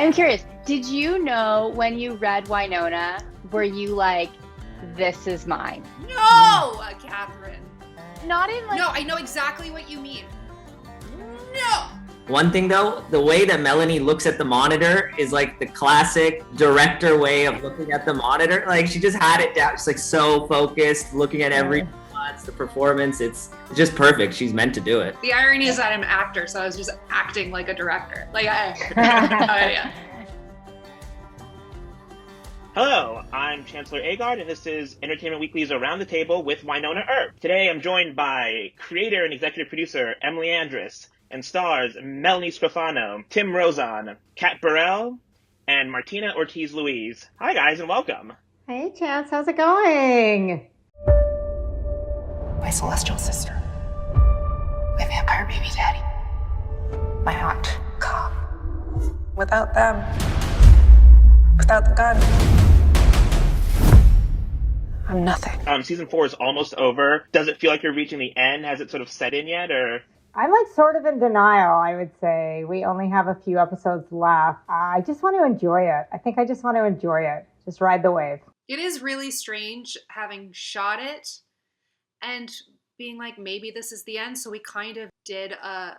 I'm curious, did you know when you read Wynonna, were you like, this is mine? No, Katherine. Not in like... No, I know exactly what you mean. No! One thing though, the way that Melanie looks at the monitor is like the classic director way of looking at the monitor. Like she just had it down. She's like so focused, looking at every nuance, the performance. It's just perfect. She's meant to do it. The irony is that I'm an actor, so I was just acting like a director. Like, yeah. Hello, I'm Chancellor Agard, and this is Entertainment Weekly's Around the Table with Wynonna Earp. Today I'm joined by creator and executive producer Emily Andras, and stars Melanie Scrofano, Tim Rozon, Kat Barrell, and Martina Ortiz-Luis. Hi guys, and welcome. Hey Chance, how's it going? My celestial sister. My vampire baby daddy. My aunt, cop. Without them, without the gun, I'm nothing. Season 4 is almost over. Does it feel like you're reaching the end? Has it sort of set in yet, or? I'm like sort of in denial, I would say. We only have a few episodes left. I just want to enjoy it. I think I just want to enjoy it. Just ride the wave. It is really strange having shot it and being like, maybe this is the end. So we kind of did a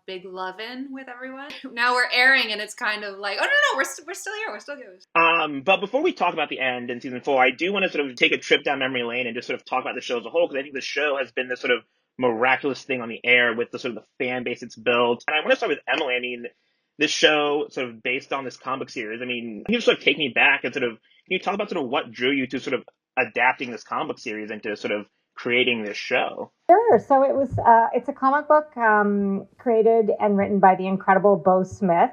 big love-in with everyone. Now we're airing and it's kind of like, oh no, we're still here. We're still good. But before we talk about the end in season 4, I do want to sort of take a trip down memory lane and just sort of talk about the show as a whole, because I think the show has been this sort of miraculous thing on the air with the sort of the fan base it's built. And I want to start with Emily. I mean, this show sort of based on this comic series. I mean, can you sort of take me back and sort of, can you talk about sort of what drew you to sort of adapting this comic series into sort of creating this show? Sure. So it was, it's a comic book created and written by the incredible Beau Smith,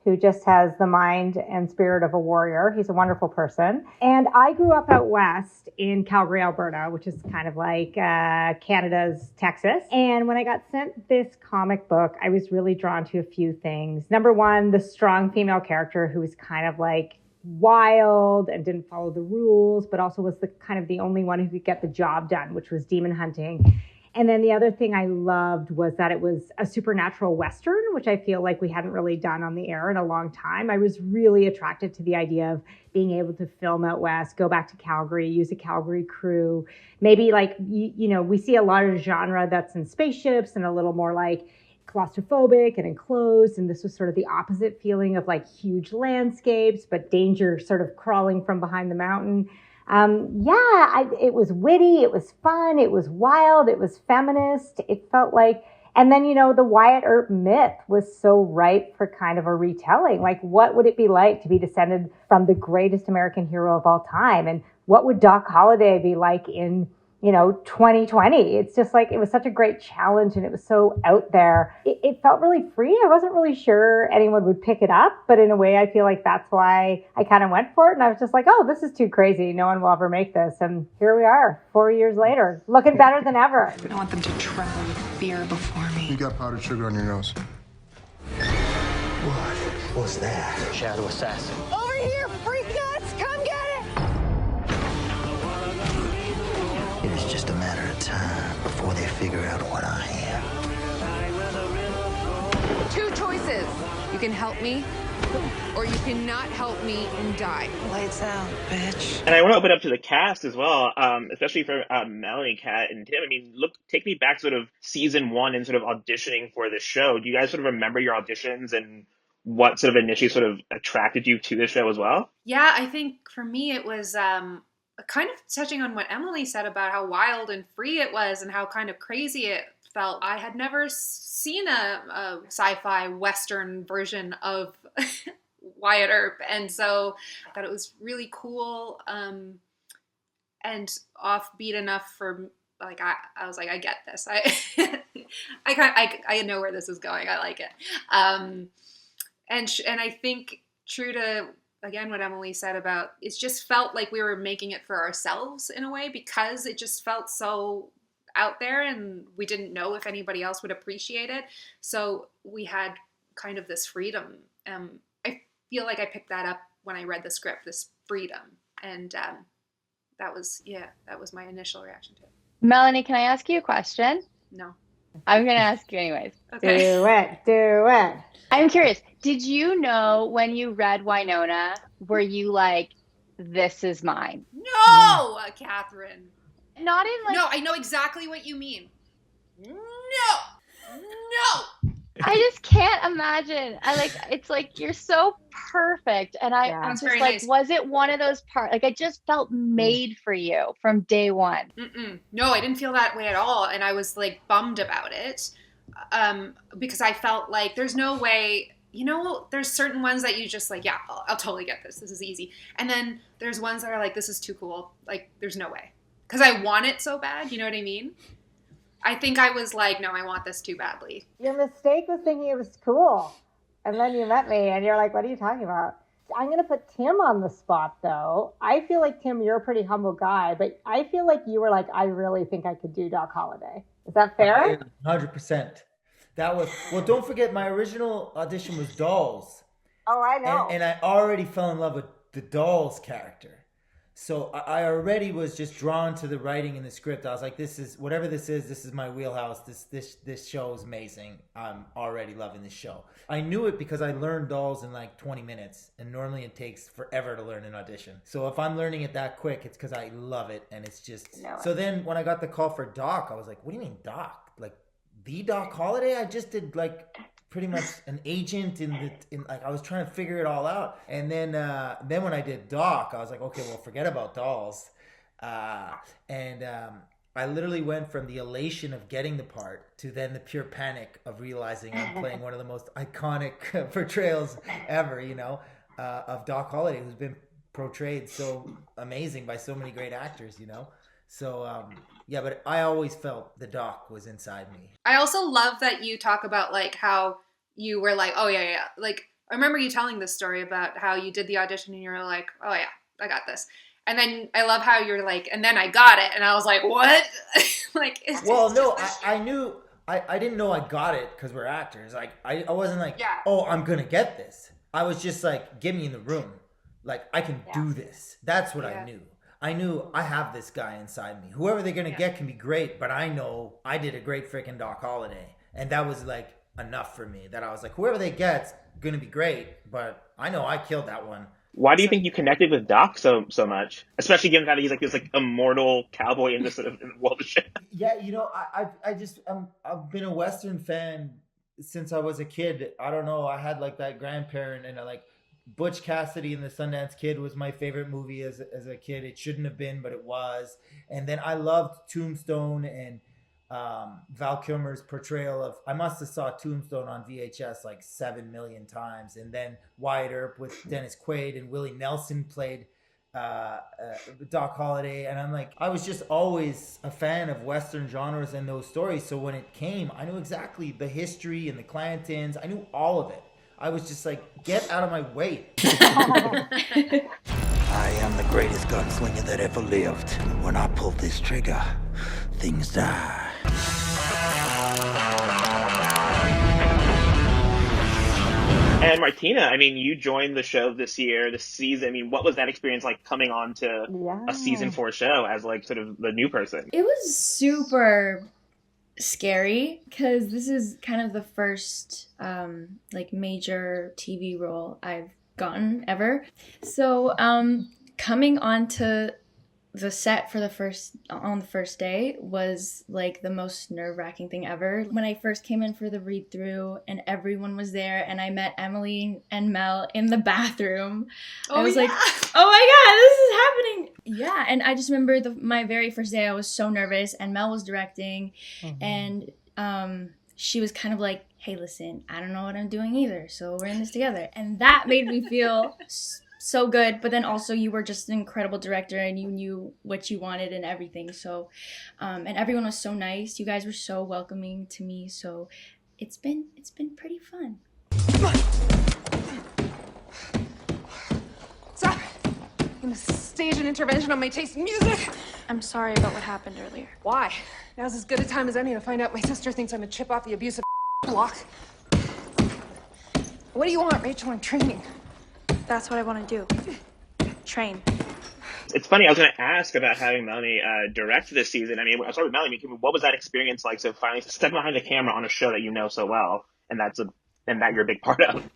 who just has the mind and spirit of a warrior. He's a wonderful person. And I grew up out west in Calgary, Alberta, which is kind of like Canada's Texas. And when I got sent this comic book, I was really drawn to a few things. Number one, the strong female character who was kind of like wild and didn't follow the rules, but also was the kind of the only one who could get the job done, which was demon hunting. And then the other thing I loved was that it was a supernatural Western, which I feel like we hadn't really done on the air in a long time. I was really attracted to the idea of being able to film out west, go back to Calgary, use a Calgary crew. Maybe like, you know, we see a lot of genre that's in spaceships and a little more like claustrophobic and enclosed. And this was sort of the opposite feeling of like huge landscapes, but danger sort of crawling from behind the mountain. It was witty, it was fun, it was wild, it was feminist. It felt like, and then, you know, the Wyatt Earp myth was so ripe for kind of a retelling. Like, what would it be like to be descended from the greatest American hero of all time? And what would Doc Holliday be like in, you know, 2020? It's just like, it was such a great challenge and it was so out there. It felt really free. I wasn't really sure anyone would pick it up, but in a way, I feel like that's why I kind of went for it. And I was just like, oh, this is too crazy. No one will ever make this. And here we are, 4 years later, looking better than ever. I want them to tremble with fear before me. You got powdered sugar on your nose. What was that? Shadow assassin. Over here, freak nuts! Come get it! It is just a matter of time before they figure out what I am. Two choices. You can help me, or you cannot help me and die. Lights out, bitch. And I want to open up to the cast as well, especially for Melanie, Kat, and Tim. I mean, take me back sort of season 1 and sort of auditioning for this show. Do you guys sort of remember your auditions and what sort of initially sort of attracted you to the show as well? Yeah, I think for me it was kind of touching on what Emily said about how wild and free it was and how kind of crazy it felt. I had never seen a sci-fi Western version of Wyatt Earp, and so I thought it was really cool and offbeat enough for like I was like, I get this. I know where this is going. I like it. And I think true to again what Emily said about it just felt like we were making it for ourselves in a way, because it just felt so out there and we didn't know if anybody else would appreciate it. So we had kind of this freedom. I feel like I picked that up when I read the script, this freedom. And that was my initial reaction to it. Melanie, can I ask you a question? No. I'm gonna ask you anyways. Okay. Do it. I'm curious. Did you know when you read Wynonna, were you like, this is mine? No, Katherine. Not in like. No, I know exactly what you mean. No. I just can't imagine. It's like you're so perfect. And I'm That's just very like, nice. was it one of those parts? Like, I just felt made for you from day one. No, I didn't feel that way at all. And I was like bummed about it because I felt like there's no way, there's certain ones that you just like, yeah, I'll totally get this. This is easy. And then there's ones that are like, this is too cool. Like, there's no way. Because I want it so bad. You know what I mean? I think I was like, no, I want this too badly. Your mistake was thinking it was cool. And then you met me and you're like, what are you talking about? I'm going to put Tim on the spot, though. I feel like, Tim, you're a pretty humble guy, but I feel like you were like, I really think I could do Doc Holliday. Is that fair? 100%. That was, well, don't forget, my original audition was Dolls. Oh, I know. And I already fell in love with the Dolls character. So I already was just drawn to the writing in the script. I was like, this is my wheelhouse. This show is amazing. I'm already loving this show. I knew it because I learned Dolls in like 20 minutes. And normally it takes forever to learn an audition. So if I'm learning it that quick, it's because I love it. And it's just... No. So then when I got the call for Doc, I was like, what do you mean Doc? Like, the Doc Holliday? I just did like... pretty much an agent in like I was trying to figure it all out, and then when I did Doc, I was like, okay, well, forget about Dolls, and I literally went from the elation of getting the part to then the pure panic of realizing I'm playing one of the most iconic portrayals ever, of Doc Holliday, who's been portrayed so amazing by so many great actors, So, yeah, but I always felt the Doc was inside me. I also love that you talk about like how you were like, oh yeah. Like, I remember you telling this story about how you did the audition and you were like, oh yeah, I got this. And then I love how you're like, and then I got it. And I was like, what? Like, it's well, no, I knew, I didn't know I got it because we're actors. Like, I wasn't like, oh, I'm going to get this. I was just like, get me in the room. Like, I can do this. That's what I knew. I knew I have this guy inside me. Whoever they're going to get can be great, but I know I did a great freaking Doc Holliday. And that was like enough for me that I was like, whoever they get's going to be great, but I know I killed that one. Why do you think you connected with Doc so much? Especially given that he's like this like immortal cowboy in this sort of world of shit. Yeah, I've been a Western fan since I was a kid. I don't know. I had like that grandparent and like Butch Cassidy and the Sundance Kid was my favorite movie as a kid. It shouldn't have been, but it was. And then I loved Tombstone and Val Kilmer's portrayal of, I must have saw Tombstone on VHS like 7 million times. And then Wyatt Earp with Dennis Quaid and Willie Nelson played Doc Holliday. And I'm like, I was just always a fan of Western genres and those stories. So when it came, I knew exactly the history and the Clantons. I knew all of it. I was just like, get out of my way. I am the greatest gunslinger that ever lived. When I pull this trigger, things die. And Martina, I mean, you joined the show this season. I mean, what was that experience like coming on to a season 4 show as like sort of the new person? It was super scary because this is kind of the first like major TV role I've gotten ever. So coming onto the set for the first day was like the most nerve-wracking thing ever. When I first came in for the read-through and everyone was there and I met Emily and Mel in the bathroom, I was like, oh my god, this is happening. Yeah, and I just remember my very first day I was so nervous and Mel was directing and she was kind of like, hey, listen, I don't know what I'm doing either, so we're in this together. And that made me feel so good, but then also you were just an incredible director and you knew what you wanted and everything. So and everyone was so nice. You guys were so welcoming to me, so it's been pretty fun. Stop! I'm gonna stage an intervention on my taste in music. I'm sorry about what happened earlier. Why? Now's as good a time as any to find out my sister thinks I'm a chip off the abusive block. What do you want, Rachel? I'm training. That's what I want to do. Train. It's funny. I was going to ask about having Melanie direct this season. I mean, I'll start with Melanie. What was that experience like? So finally stepping behind the camera on a show that you know so well, and that you're a big part of.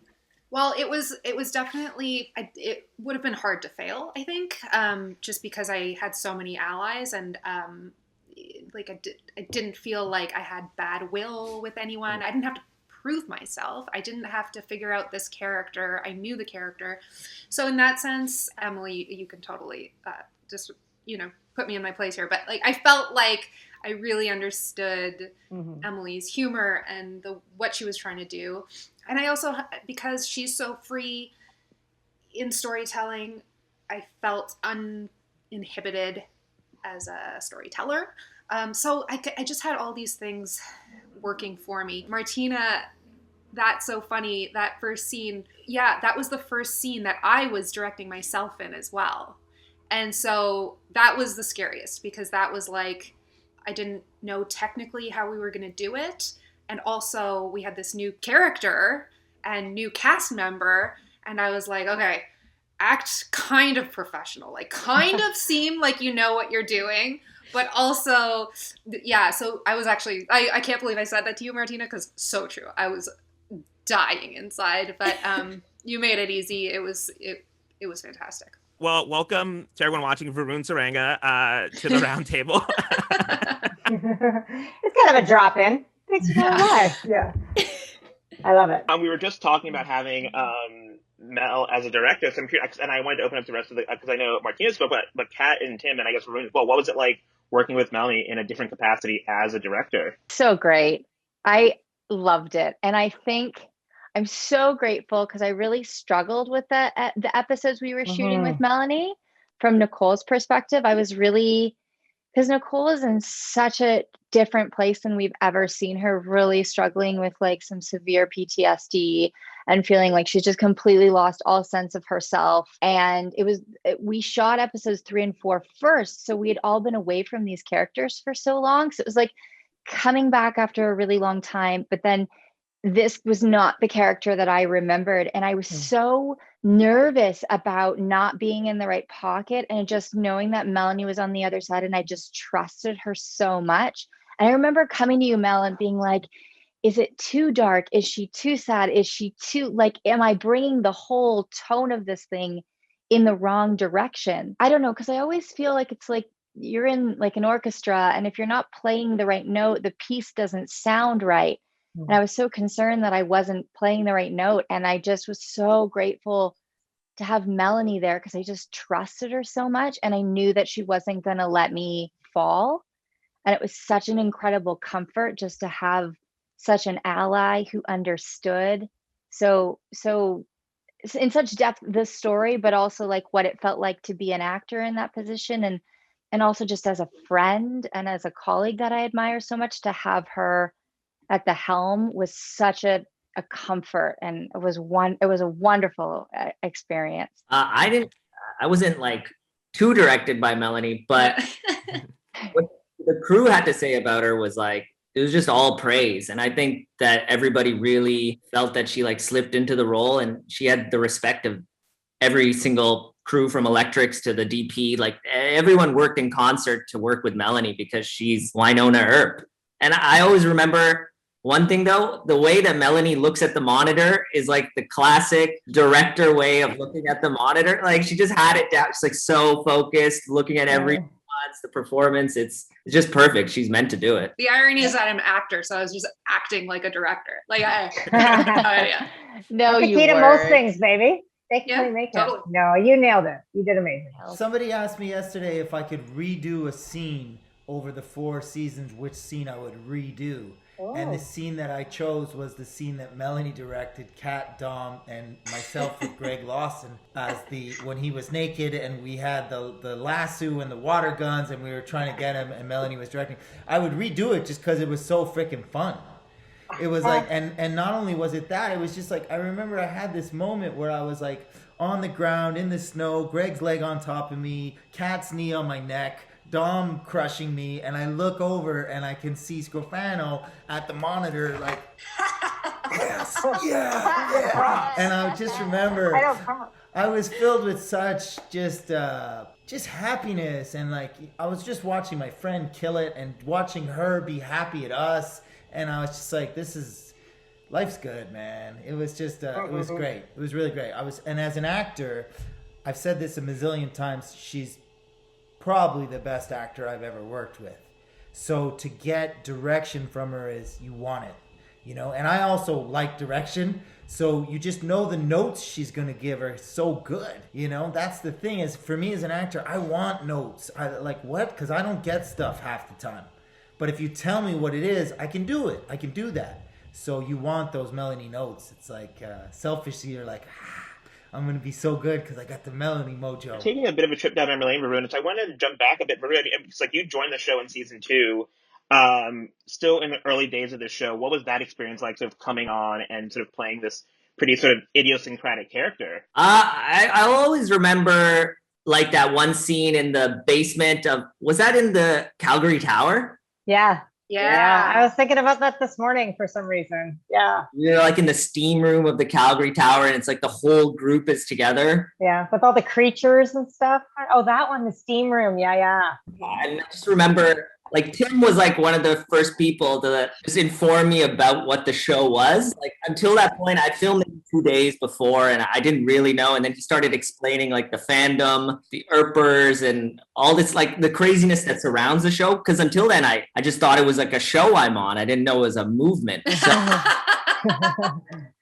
Well, it was definitely, it would have been hard to fail, I think, just because I had so many allies, and like I didn't feel like I had bad will with anyone. I didn't have to prove myself. I didn't have to figure out this character. I knew the character. So in that sense, Emily, you can totally just, put me in my place here. But like, I felt like I really understood Emily's humor and what she was trying to do. And I also, because she's so free in storytelling, I felt uninhibited as a storyteller. So I just had all these things working for me. Martina, that's so funny. That first scene, that was the first scene that I was directing myself in as well. And so that was the scariest, because that was like, I didn't know technically how we were going to do it. And also we had this new character and new cast member. And I was like, okay, act kind of professional, like kind of seem like you know what you're doing. But also, so I was actually, I can't believe I said that to you, Martina, because so true. I was dying inside, but you made it easy. It was fantastic. Well, welcome to everyone watching Varun Saranga to the round table. It's kind of a drop-in. Thanks for coming by. Yeah. I love it. We were just talking about having Mel as a director, so I'm curious, and I wanted to open up the rest of the, because I know Martina spoke, but Kat and Tim, and I guess Varun as well. What was it like working with Melanie in a different capacity as a director? So great. I loved it. And I think I'm so grateful, because I really struggled with the episodes we were shooting with Melanie. From Nicole's perspective, I was really, because Nicole is in such a different place than we've ever seen her, really struggling with like some severe PTSD and feeling like she's just completely lost all sense of herself. And we shot episodes 3 and 4 first. So we had all been away from these characters for so long. So it was like coming back after a really long time, but then this was not the character that I remembered. And I was so nervous about not being in the right pocket, and just knowing that Melanie was on the other side, and I just trusted her so much. And I remember coming to you, Mel, and being like, is it too dark? Is she too sad? Is she too, like, am I bringing the whole tone of this thing in the wrong direction? I don't know, because I always feel like it's like you're in like an orchestra, and if you're not playing the right note, the piece doesn't sound right. And I was so concerned that I wasn't playing the right note. And I just was so grateful to have Melanie there, because I just trusted her so much. And I knew that she wasn't going to let me fall. And it was such an incredible comfort just to have such an ally who understood so in such depth this story, but also like what it felt like to be an actor in that position. And also just as a friend and as a colleague that I admire so much, to have her at the helm was such a comfort, and it was a wonderful experience. I wasn't like too directed by Melanie, but what the crew had to say about her was like, it was just all praise. And I think that everybody really felt that she like slipped into the role, and she had the respect of every single crew, from electrics to the DP. Like everyone worked in concert to work with Melanie, because she's Wynonna Earp. And I always remember one thing though, the way that Melanie looks at the monitor is like the classic director way of looking at the monitor. Like she just had it down. She's like so focused, looking at every nuance, the performance. It's just perfect. She's meant to do it. The irony is that I'm an actor, so I was just acting like a director. Like yeah. No, you key to most things, baby. Make it. Totally. No, you nailed it. You did amazing. Somebody asked me yesterday if I could redo a scene over the 4 seasons, which scene I would redo. And the scene that I chose was the scene that Melanie directed, Kat, Dom, and myself with Greg Lawson as when he was naked, and we had the lasso and the water guns, and we were trying to get him, and Melanie was directing. I would redo it just because it was so freaking fun. It was like, and not only was it that, it was just like, I remember I had this moment where I was like on the ground in the snow, Greg's leg on top of me, Kat's knee on my neck, Dom crushing me, and I look over and I can see Scrofano at the monitor like yes, yeah. And I just remember I was filled with such just happiness, and like I was just watching my friend kill it and watching her be happy at us, and I was just like, life's good, man. It was just it was great. It was really great. And as an actor, I've said this a mazillion times, she's probably the best actor I've ever worked with. So to get direction from her is, you want it, you know? And I also like direction. So you just know the notes she's going to give are so good, you know? That's the thing, is for me as an actor, I want notes. I like, what? Because I don't get stuff half the time. But if you tell me what it is, I can do it. I can do that. So you want those Melanie notes. It's like selfishly, you're like, I'm going to be so good because I got the Melanie mojo. Taking a bit of a trip down memory lane, Varun, so I wanted to jump back a bit. Varun, it's like you joined the show in season 2, still in the early days of the show. What was that experience like, sort of coming on and sort of playing this pretty sort of idiosyncratic character? I'll always remember like that one scene in the basement of, was that in the Calgary Tower? Yeah. Yeah. I was thinking about that this morning for some reason. Yeah. You're like in the steam room of the Calgary Tower, and it's like the whole group is together. Yeah, with all the creatures and stuff. Oh, that one, the steam room. Yeah. And I just remember, like, Tim was like one of the first people to just inform me about what the show was. Like, until that point, I'd filmed it 2 days before, and I didn't really know. And then he started explaining like the fandom, the Earpers, and all this, like the craziness that surrounds the show. Because until then, I just thought it was like a show I'm on. I didn't know it was a movement. So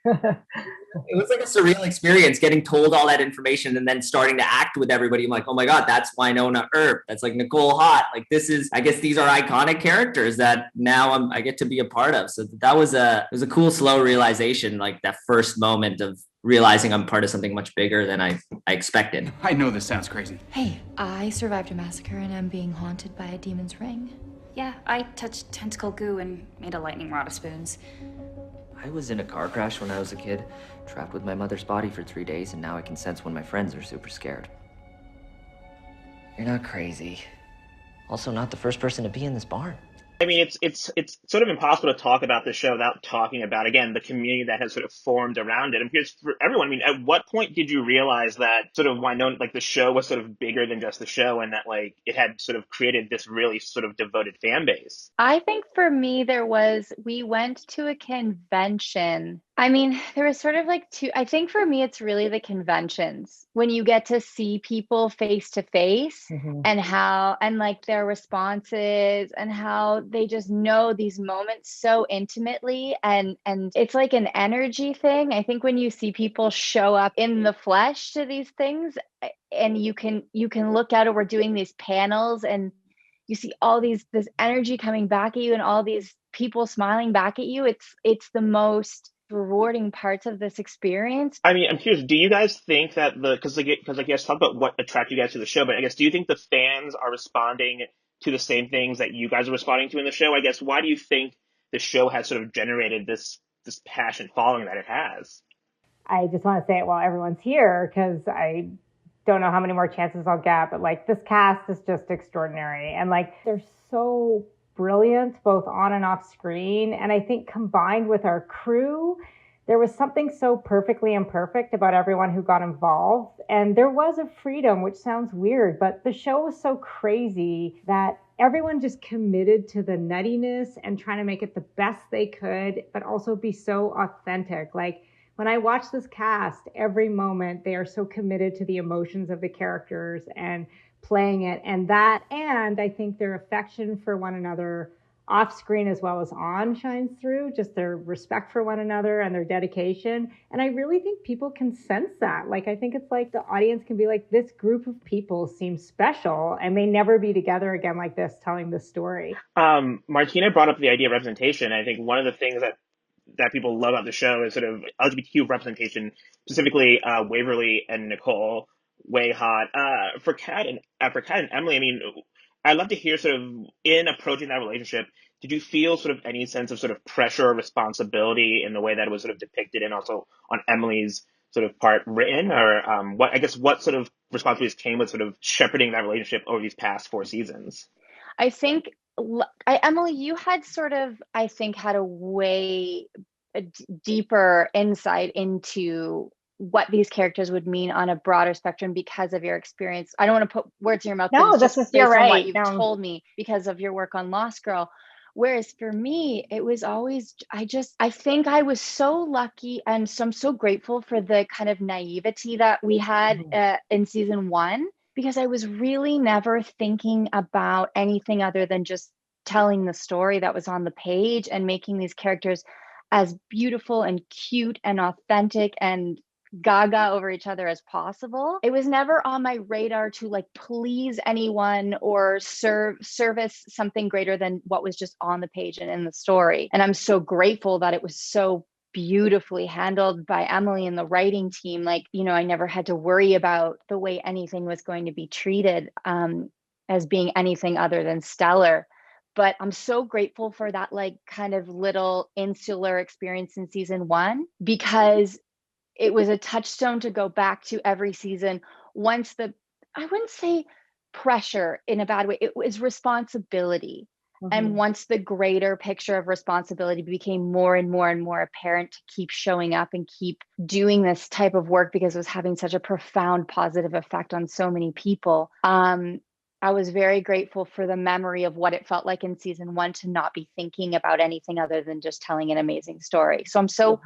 it was like a surreal experience getting told all that information and then starting to act with everybody. I'm like, oh my God, that's Wynonna Earp. That's like Nicole Hott. Like, I guess these are iconic characters that now I get to be a part of. So it was a cool, slow realization, like that first moment of realizing I'm part of something much bigger than I expected. I know this sounds crazy. Hey, I survived a massacre and I'm being haunted by a demon's ring. Yeah, I touched tentacle goo and made a lightning rod of spoons. I was in a car crash when I was a kid, trapped with my mother's body for 3 days, and now I can sense when my friends are super scared. You're not crazy. Also not the first person to be in this barn. I mean, it's sort of impossible to talk about this show without talking about, again, the community that has sort of formed around it. And here's for everyone, I mean, at what point did you realize that sort of Wynonna, like the show was sort of bigger than just the show, and that like it had sort of created this really sort of devoted fan base? I think for me, we went to a convention. I mean, there was sort of like I think for me, it's really the conventions when you get to see people face to face and like their responses and how they just know these moments so intimately. And it's like an energy thing. I think when you see people show up in the flesh to these things, and you can look at it, we're doing these panels and you see all this energy coming back at you and all these people smiling back at you. It's the most rewarding parts of this experience. I mean, I'm curious, do you guys think that because you guys talk about what attracted you guys to the show, but I guess, do you think the fans are responding to the same things that you guys are responding to in the show? I guess, why do you think the show has sort of generated this passionate following that it has? I just want to say it while everyone's here, because I don't know how many more chances I'll get, but like this cast is just extraordinary. And like, they're so brilliant, both on and off screen. And I think combined with our crew, there was something so perfectly imperfect about everyone who got involved. And there was a freedom, which sounds weird, but the show was so crazy that everyone just committed to the nuttiness and trying to make it the best they could, but also be so authentic. Like, when I watch this cast, every moment they are so committed to the emotions of the characters and playing it. And I think their affection for one another off screen as well as on shines through, just their respect for one another and their dedication. And I really think people can sense that. Like, I think it's like the audience can be like, this group of people seems special and may never be together again like this, telling this story. Martina brought up the idea of representation. I think one of the things that people love about the show is sort of LGBTQ representation, specifically Waverly and Nicole, way hot. For Kat and Emily, I mean, I'd love to hear sort of in approaching that relationship, did you feel sort of any sense of sort of pressure or responsibility in the way that it was sort of depicted and also on Emily's sort of part written? Or what sort of responsibilities came with sort of shepherding that relationship over these past 4 seasons? I think, Emily, you had sort of, I think, had a way deeper insight into what these characters would mean on a broader spectrum because of your experience. I don't want to put words in your mouth, No, but it's this just is, you're based on what right. you've No. told me because of your work on Lost Girl. Whereas for me, it was always, I think I was so lucky, and so I'm so grateful for the kind of naivety that we had in season 1, because I was really never thinking about anything other than just telling the story that was on the page and making these characters as beautiful and cute and authentic and gaga over each other as possible. It was never on my radar to like please anyone or service something greater than what was just on the page and in the story. And I'm so grateful that it was so beautifully handled by Emily and the writing team. Like, you know, I never had to worry about the way anything was going to be treated as being anything other than stellar. But I'm so grateful for that, like, kind of little insular experience in season 1, because it was a touchstone to go back to every season once I wouldn't say pressure in a bad way, it was responsibility. And once the greater picture of responsibility became more and more and more apparent to keep showing up and keep doing this type of work because it was having such a profound positive effect on so many people, I was very grateful for the memory of what it felt like in season 1 to not be thinking about anything other than just telling an amazing story. So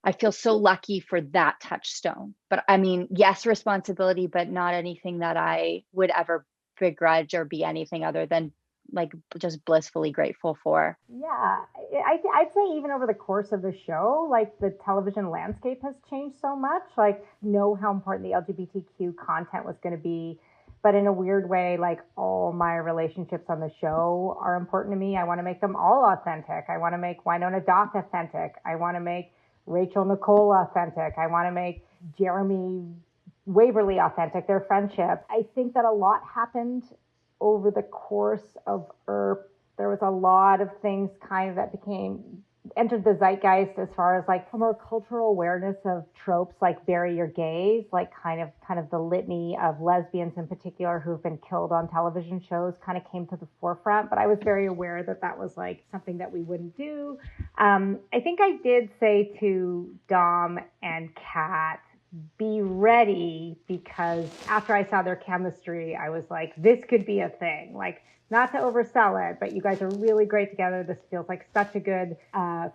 I feel so lucky for that touchstone. But I mean, yes, responsibility, but not anything that I would ever begrudge or be anything other than like just blissfully grateful for. Yeah, I'd say even over the course of the show, like the television landscape has changed so much. Like, know how important the LGBTQ content was going to be. But in a weird way, like all my relationships on the show are important to me. I want to make them all authentic. I want to make Wynonna Doc authentic. I want to make Rachel Nicole authentic. I want to make Jeremy Waverly authentic, their friendship. I think that a lot happened over the course of Earp. There was a lot of things kind of that entered the zeitgeist as far as like a more cultural awareness of tropes like bury your gays, like kind of the litany of lesbians in particular who've been killed on television shows kind of came to the forefront. But I was very aware that that was like something that we wouldn't do. I think I did say to Dom and Kat, be ready, because after I saw their chemistry, I was like, this could be a thing. Like, not to oversell it, but you guys are really great together. This feels like such a good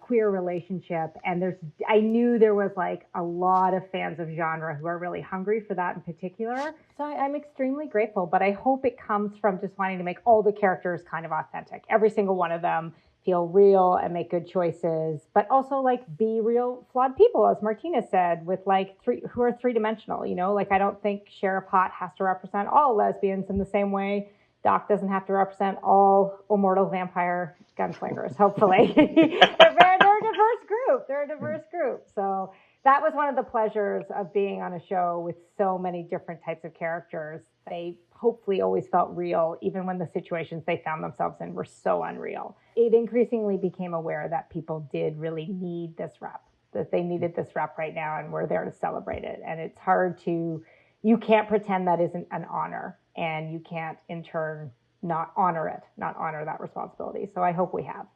queer relationship. And I knew there was like a lot of fans of genre who are really hungry for that in particular. So I'm extremely grateful, but I hope it comes from just wanting to make all the characters kind of authentic. Every single one of them feel real and make good choices, but also like be real flawed people, as Martina said, with like who are three-dimensional, you know, like I don't think Sheriff Hot has to represent all lesbians in the same way Doc doesn't have to represent all immortal vampire gunslingers, hopefully. They're a diverse group. They're a diverse group. So that was one of the pleasures of being on a show with so many different types of characters. They hopefully always felt real, even when the situations they found themselves in were so unreal. It increasingly became aware that people did really need this rep, that they needed this rep right now, and we're there to celebrate it. And it's hard you can't pretend that isn't an honor, and you can't in turn not honor that responsibility. So I hope we have.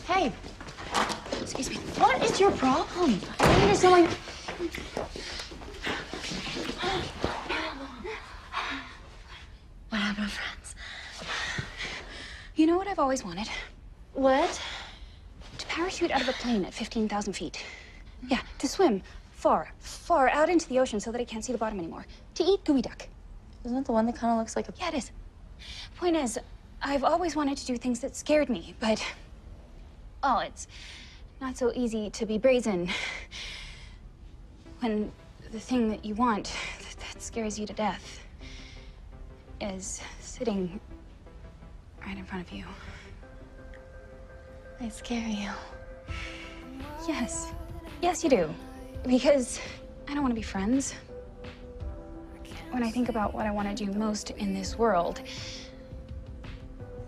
Hey, excuse me. What is your problem? I don't understand why. What happened to friends? You know what I've always wanted? What? To parachute out of a plane at 15,000 feet. Yeah, to swim far, far out into the ocean so that I can't see the bottom anymore. To eat gooey duck. Isn't it the one that kind of looks like a... Yeah, it is. Point is, I've always wanted to do things that scared me, but... Oh, it's not so easy to be brazen when the thing that you want, that scares you to death, is sitting right in front of you. I scare you. Yes. Yes, you do. Because I don't want to be friends. When I think about what I want to do most in this world,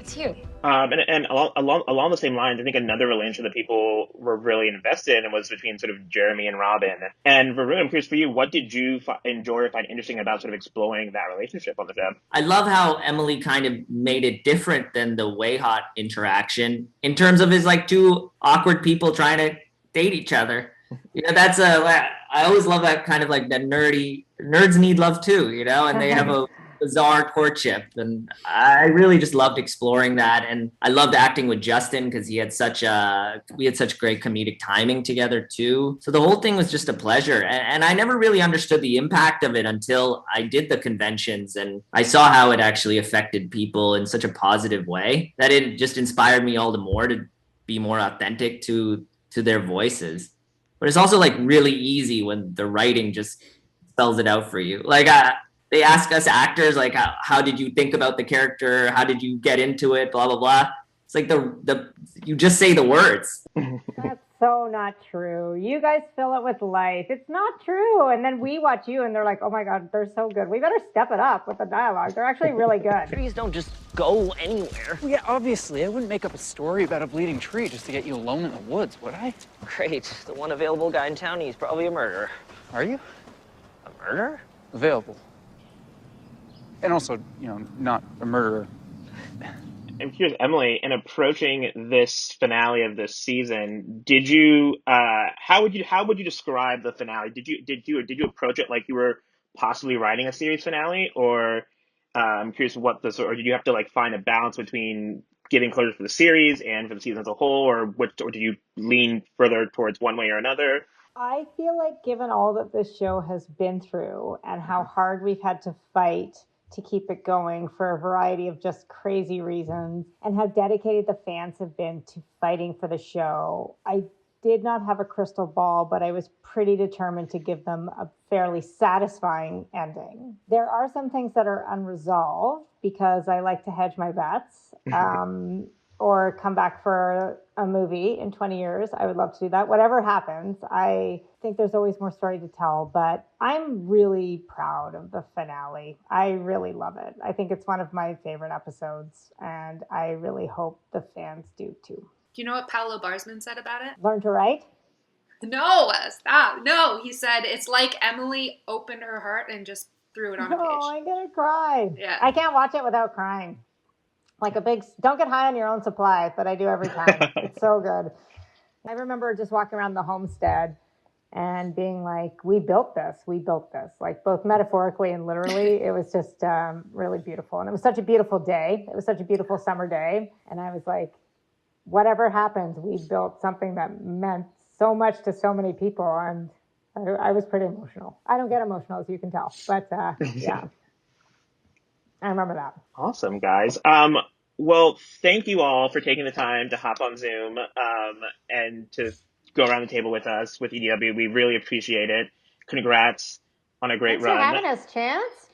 it's you. And along the same lines, I think another relationship that people were really invested in was between sort of Jeremy and Robin. And Varun, I'm curious for you, what did you enjoy or find interesting about sort of exploring that relationship on the show? I love how Emily kind of made it different than the Way Hot interaction in terms of his like two awkward people trying to date each other. You know, that's I always love that kind of like that nerds need love too, you know, and they have a bizarre courtship. And I really just loved exploring that. And I loved acting with Justin because we had such great comedic timing together too. So the whole thing was just a pleasure. And I never really understood the impact of it until I did the conventions and I saw how it actually affected people in such a positive way that it just inspired me all the more to be more authentic to their voices. But it's also like really easy when the writing just spells it out for you. Like they ask us actors, like, how did you think about the character? How did you get into it? Blah, blah, blah. It's like you just say the words. That's so not true. You guys fill it with life. It's not true. And then we watch you and they're like, oh my God, they're so good. We better step it up with the dialogue. They're actually really good. Trees don't just go anywhere. Well, yeah, obviously. I wouldn't make up a story about a bleeding tree just to get you alone in the woods, would I? Great. The one available guy in town, he's probably a murderer. Are you? A murderer? Available. And also, not a murderer. I'm curious, Emily, in approaching this finale of this season, did you how would you describe the finale? Did you approach it like you were possibly writing a series finale, or I'm curious or did you have to like find a balance between giving closure for the series and for the season as a whole, or do you lean further towards one way or another? I feel like given all that this show has been through and how hard we've had to fight to keep it going for a variety of just crazy reasons, and how dedicated the fans have been to fighting for the show, I did not have a crystal ball, but I was pretty determined to give them a fairly satisfying ending. There are some things that are unresolved because I like to hedge my bets. Or come back for a movie in 20 years. I would love to do that. Whatever happens, I think there's always more story to tell, but I'm really proud of the finale. I really love it. I think it's one of my favorite episodes, and I really hope the fans do too. Do you know what Paolo Barsman said about it? Learn to write? No, stop. No, he said it's like Emily opened her heart and just threw it on a page. Oh, I'm gonna cry. Yeah. I can't watch it without crying. Like don't get high on your own supply, but I do every time. It's so good. I remember just walking around the homestead and being like, we built this, like both metaphorically and literally. It was just really beautiful. And it was such a beautiful day. It was such a beautiful summer day. And I was like, whatever happens, we built something that meant so much to so many people. And I was pretty emotional. I don't get emotional, as you can tell, but yeah. I remember that. Awesome, guys. Well, thank you all for taking the time to hop on Zoom and to go around the table with us with EDW. We really appreciate it. Congrats on a great run. Thanks for having us, Chance.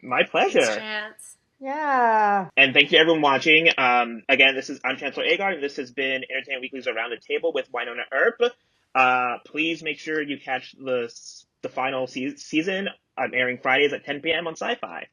My pleasure. Thanks, Chance. Yeah. And thank you to everyone watching. Again, I'm Chancellor Agard, and this has been Entertainment Weekly's Around the Table with Wynonna Earp. Please make sure you catch the final season airing Fridays at 10 p.m. on Syfy.